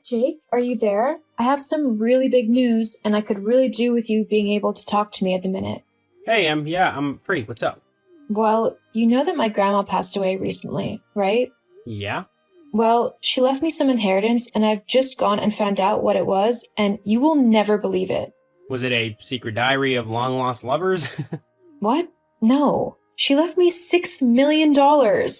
Jake, are you there? I have some really big news, and I could really do with you being able to talk to me at the minute. Hey, I'm free. What's up? Well, you know that my grandma passed away recently, right? Yeah? Well, she left me some inheritance, and I've just gone and found out what it was, and you will never believe it. Was it a secret diary of long lost lovers? What? No. She left me $6 million. Whoa,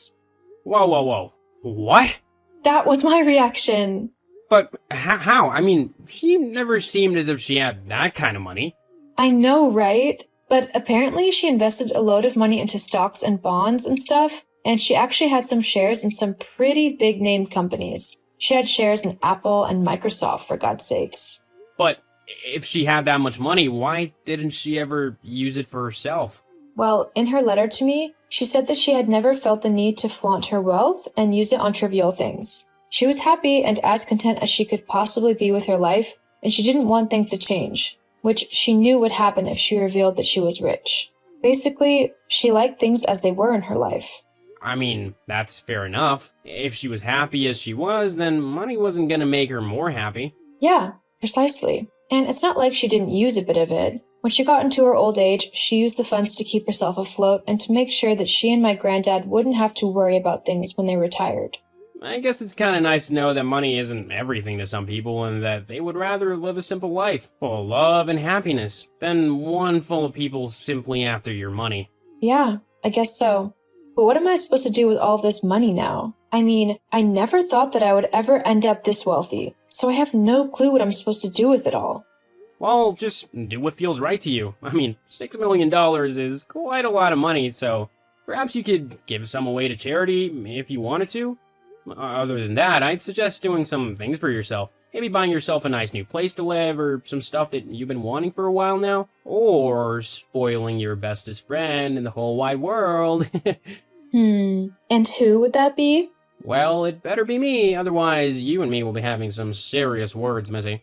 whoa, whoa. What? That was my reaction. But how? I mean, she never seemed as if she had that kind of money. I know, right? But apparently she invested a load of money into stocks and bonds and stuff, and she actually had some shares in some pretty big name companies. She had shares in Apple and Microsoft, for God's sakes. But if she had that much money, why didn't she ever use it for herself? Well, in her letter to me, she said that she had never felt the need to flaunt her wealth and use it on trivial things. She was happy and as content as she could possibly be with her life, and she didn't want things to change, which she knew would happen if she revealed that she was rich. Basically, she liked things as they were in her life. I mean, that's fair enough. If she was happy as she was, then money wasn't gonna make her more happy. Yeah, precisely. And it's not like she didn't use a bit of it. When she got into her old age, she used the funds to keep herself afloat and to make sure that she and my granddad wouldn't have to worry about things when they retired. I guess it's kind of nice to know that money isn't everything to some people and that they would rather live a simple life, full of love and happiness, than one full of people simply after your money. Yeah, I guess so. But what am I supposed to do with all of this money now? I mean, I never thought that I would ever end up this wealthy, so I have no clue what I'm supposed to do with it all. Well, just do what feels right to you. I mean, $6 million is quite a lot of money, so perhaps you could give some away to charity if you wanted to. Other than that, I'd suggest doing some things for yourself. Maybe buying yourself a nice new place to live, or some stuff that you've been wanting for a while now. Or spoiling your bestest friend in the whole wide world. And who would that be? Well, it better be me, otherwise you and me will be having some serious words, Missy.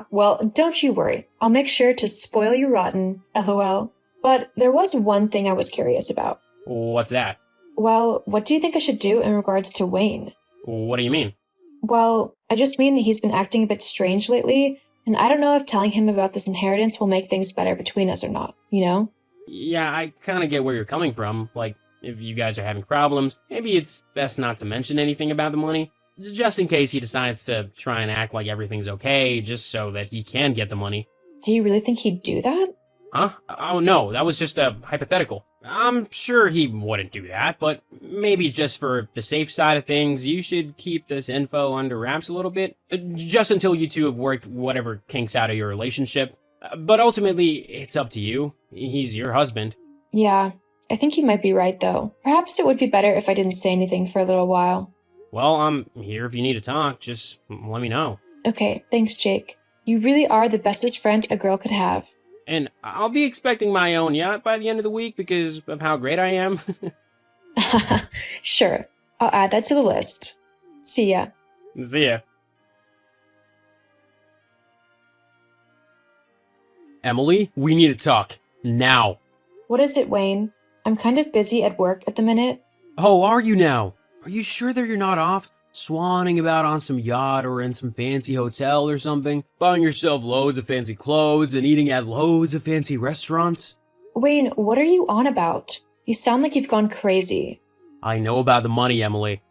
Well, don't you worry. I'll make sure to spoil you rotten, lol. But there was one thing I was curious about. What's that? Well, what do you think I should do in regards to Wayne? What do you mean? Well, I just mean that he's been acting a bit strange lately, and I don't know if telling him about this inheritance will make things better between us or not, you know? Yeah, I kind of get where you're coming from. Like, if you guys are having problems, maybe it's best not to mention anything about the money, just in case he decides to try and act like everything's okay, just so that he can get the money. Do you really think he'd do that? Huh? Oh no, that was just a hypothetical. I'm sure he wouldn't do that, but maybe just for the safe side of things, you should keep this info under wraps a little bit, just until you two have worked whatever kinks out of your relationship. But ultimately, it's up to you. He's your husband. Yeah, I think you might be right, though. Perhaps it would be better if I didn't say anything for a little while. Well, I'm here if you need to talk. Just let me know. Okay, thanks, Jake. You really are the bestest friend a girl could have. And I'll be expecting my own yacht by the end of the week because of how great I am. Sure, I'll add that to the list. See ya. See ya. Emily, we need to talk. Now. What is it, Wayne? I'm kind of busy at work at the minute. Oh, are you now? Are you sure that you're not off swanning about on some yacht or in some fancy hotel or something? Buying yourself loads of fancy clothes and eating at loads of fancy restaurants? Wayne, what are you on about? You sound like you've gone crazy. I know about the money, Emily.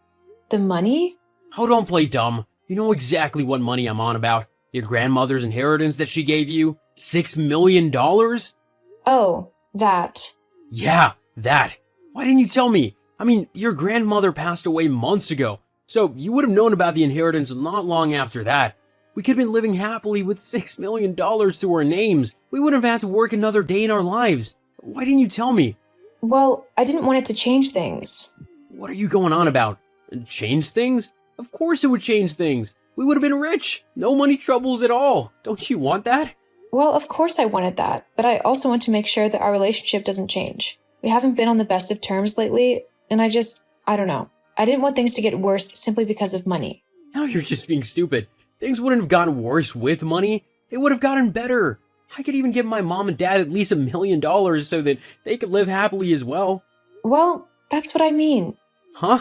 The money? Oh, don't play dumb. You know exactly what money I'm on about. Your grandmother's inheritance that she gave you? $6 million? Oh, that. Yeah, that. Why didn't you tell me? I mean, your grandmother passed away months ago, so you would have known about the inheritance not long after that. We could have been living happily with $6 million to our names. We wouldn't have had to work another day in our lives. Why didn't you tell me? Well, I didn't want it to change things. What are you going on about? Change things? Of course it would change things. We would have been rich. No money troubles at all. Don't you want that? Well, of course I wanted that, but I also want to make sure that our relationship doesn't change. We haven't been on the best of terms lately, and I don't know. I didn't want things to get worse simply because of money. Now you're just being stupid. Things wouldn't have gotten worse with money. They would have gotten better. I could even give my mom and dad at least $1 million so that they could live happily as well. Well, that's what I mean. Huh?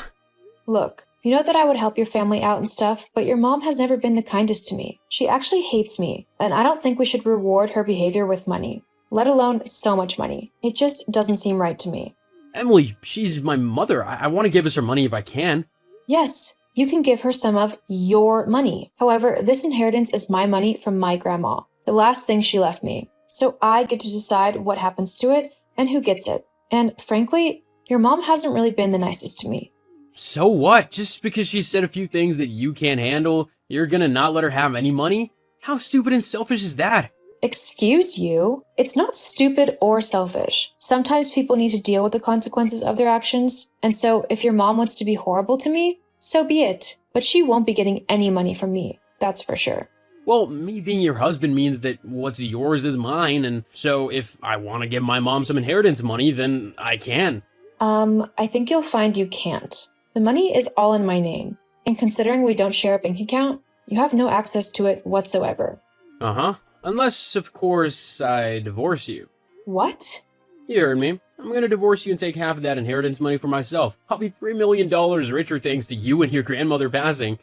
Look, You know that I would help your family out and stuff, but your mom has never been the kindest to me. She actually hates me, and I don't think we should reward her behavior with money, let alone so much money. It just doesn't seem right to me. Emily, she's my mother. I want to give us her money if I can. Yes, you can give her some of your money. However, this inheritance is my money from my grandma, the last thing she left me. So I get to decide what happens to it and who gets it. And frankly, your mom hasn't really been the nicest to me. So what? Just because she said a few things that you can't handle, you're gonna not let her have any money? How stupid and selfish is that? Excuse you? It's not stupid or selfish. Sometimes people need to deal with the consequences of their actions, and so if your mom wants to be horrible to me, so be it. But she won't be getting any money from me, that's for sure. Well, me being your husband means that what's yours is mine, and so if I want to give my mom some inheritance money, then I can. I think you'll find you can't. The money is all in my name, and considering we don't share a bank account, you have no access to it whatsoever. Uh-huh. Unless, of course, I divorce you. What? You heard me. I'm gonna divorce you and take half of that inheritance money for myself. I'll be $3 million richer thanks to you and your grandmother passing.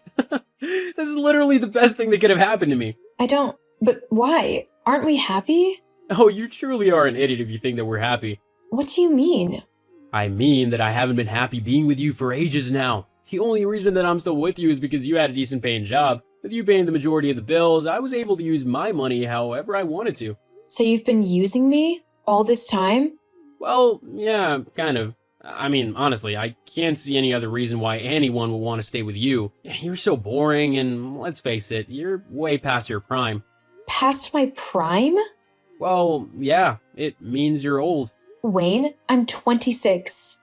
This is literally the best thing that could have happened to me. But why? Aren't we happy? Oh, you truly are an idiot if you think that we're happy. What do you mean? I mean that I haven't been happy being with you for ages now. The only reason that I'm still with you is because you had a decent paying job. With you paying the majority of the bills, I was able to use my money however I wanted to. So you've been using me all this time? Well, yeah, kind of. I mean, honestly, I can't see any other reason why anyone would want to stay with you. You're so boring, and let's face it, you're way past your prime. Past my prime? Well, yeah, it means you're old. Wayne, I'm 26.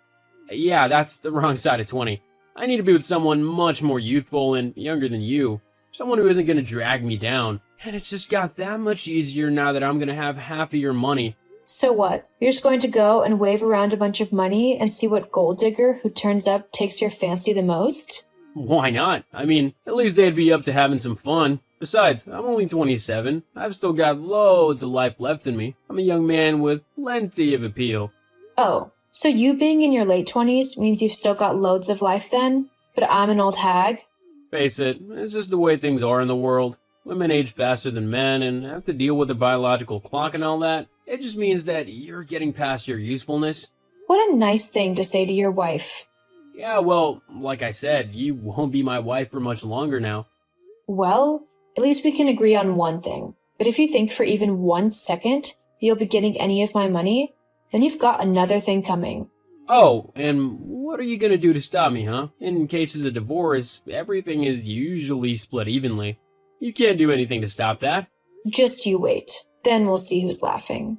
Yeah, that's the wrong side of 20. I need to be with someone much more youthful and younger than you. Someone who isn't going to drag me down. And it's just got that much easier now that I'm going to have half of your money. So what? You're just going to go and wave around a bunch of money and see what gold digger who turns up takes your fancy the most? Why not? I mean, at least they'd be up to having some fun. Besides, I'm only 27. I've still got loads of life left in me. I'm a young man with plenty of appeal. Oh, so you being in your late 20s means you've still got loads of life then? But I'm an old hag? Face it, it's just the way things are in the world. Women age faster than men and have to deal with the biological clock and all that. It just means that you're getting past your usefulness. What a nice thing to say to your wife. Yeah, well, like I said, you won't be my wife for much longer now. Well, at least we can agree on one thing. But if you think for even 1 second you'll be getting any of my money, then you've got another thing coming. Oh, and what are you gonna do to stop me, huh? In cases of divorce, everything is usually split evenly. You can't do anything to stop that. Just you wait. Then we'll see who's laughing.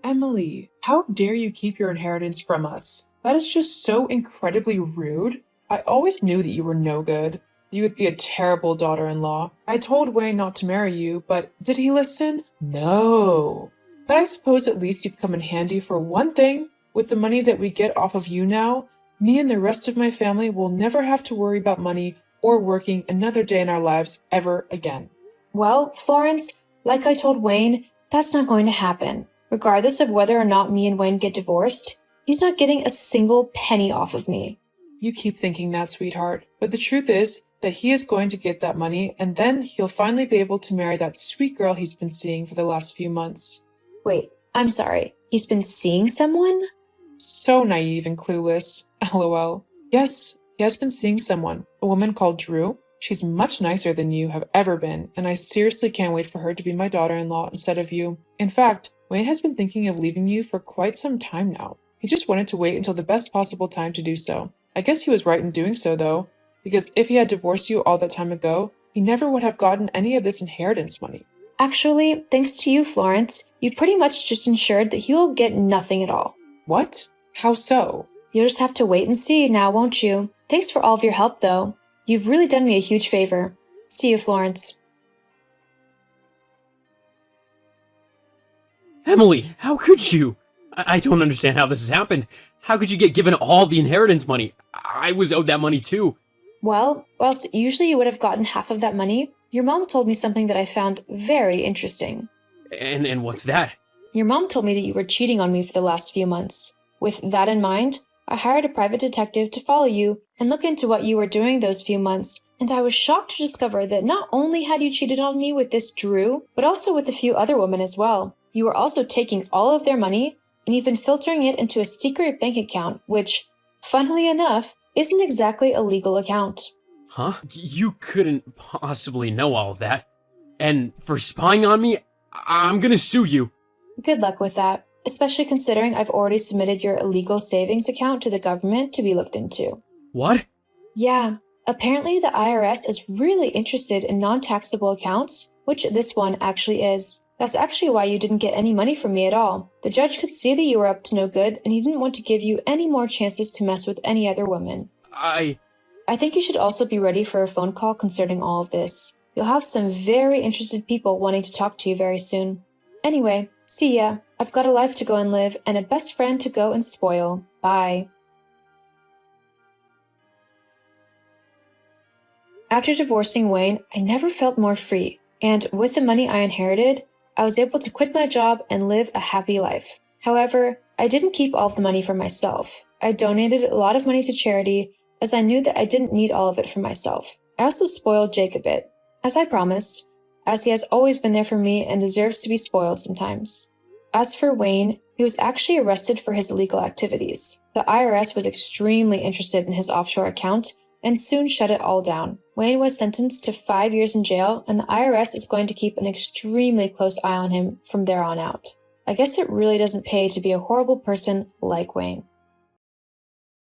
Emily, how dare you keep your inheritance from us? That is just so incredibly rude. I always knew that you were no good. You would be a terrible daughter-in-law. I told Wayne not to marry you, but did he listen? No. But I suppose at least you've come in handy for one thing. With the money that we get off of you now, me and the rest of my family will never have to worry about money or working another day in our lives ever again. Well, Florence, like I told Wayne, that's not going to happen. Regardless of whether or not me and Wayne get divorced, he's not getting a single penny off of me. You keep thinking that, sweetheart, but the truth is that he is going to get that money, and then he'll finally be able to marry that sweet girl he's been seeing for the last few months. Wait, I'm sorry. He's been seeing someone? So naive and clueless. LOL. Yes, he has been seeing someone, a woman called Drew. She's much nicer than you have ever been, and I seriously can't wait for her to be my daughter-in-law instead of you. In fact, Wayne has been thinking of leaving you for quite some time now. He just wanted to wait until the best possible time to do so. I guess he was right in doing so, though, because if he had divorced you all that time ago, he never would have gotten any of this inheritance money. Actually, thanks to you, Florence, you've pretty much just ensured that he will get nothing at all. What? How so? You'll just have to wait and see now, won't you? Thanks for all of your help, though. You've really done me a huge favor. See you, Florence. Emily, how could you? I don't understand how this has happened. How could you get given all the inheritance money? I was owed that money too. Well, whilst usually you would have gotten half of that money, your mom told me something that I found very interesting. And what's that? Your mom told me that you were cheating on me for the last few months. With that in mind, I hired a private detective to follow you and look into what you were doing those few months, and I was shocked to discover that not only had you cheated on me with this Drew, but also with a few other women as well. You were also taking all of their money, and you've been filtering it into a secret bank account, which, funnily enough, isn't exactly a legal account. Huh? You couldn't possibly know all of that. And for spying on me, I'm gonna sue you. Good luck with that, especially considering I've already submitted your illegal savings account to the government to be looked into. What? Yeah, apparently the IRS is really interested in non-taxable accounts, which this one actually is. That's actually why you didn't get any money from me at all. The judge could see that you were up to no good, and he didn't want to give you any more chances to mess with any other woman. I think you should also be ready for a phone call concerning all of this. You'll have some very interested people wanting to talk to you very soon. Anyway, see ya. I've got a life to go and live, and a best friend to go and spoil. Bye. After divorcing Wayne, I never felt more free, and with the money I inherited, I was able to quit my job and live a happy life. However, I didn't keep all of the money for myself. I donated a lot of money to charity, as I knew that I didn't need all of it for myself. I also spoiled Jake a bit, as I promised, as he has always been there for me and deserves to be spoiled sometimes. As for Wayne, he was actually arrested for his illegal activities. The IRS was extremely interested in his offshore account and soon shut it all down. Wayne was sentenced to 5 years in jail, and the IRS is going to keep an extremely close eye on him from there on out. I guess it really doesn't pay to be a horrible person like Wayne.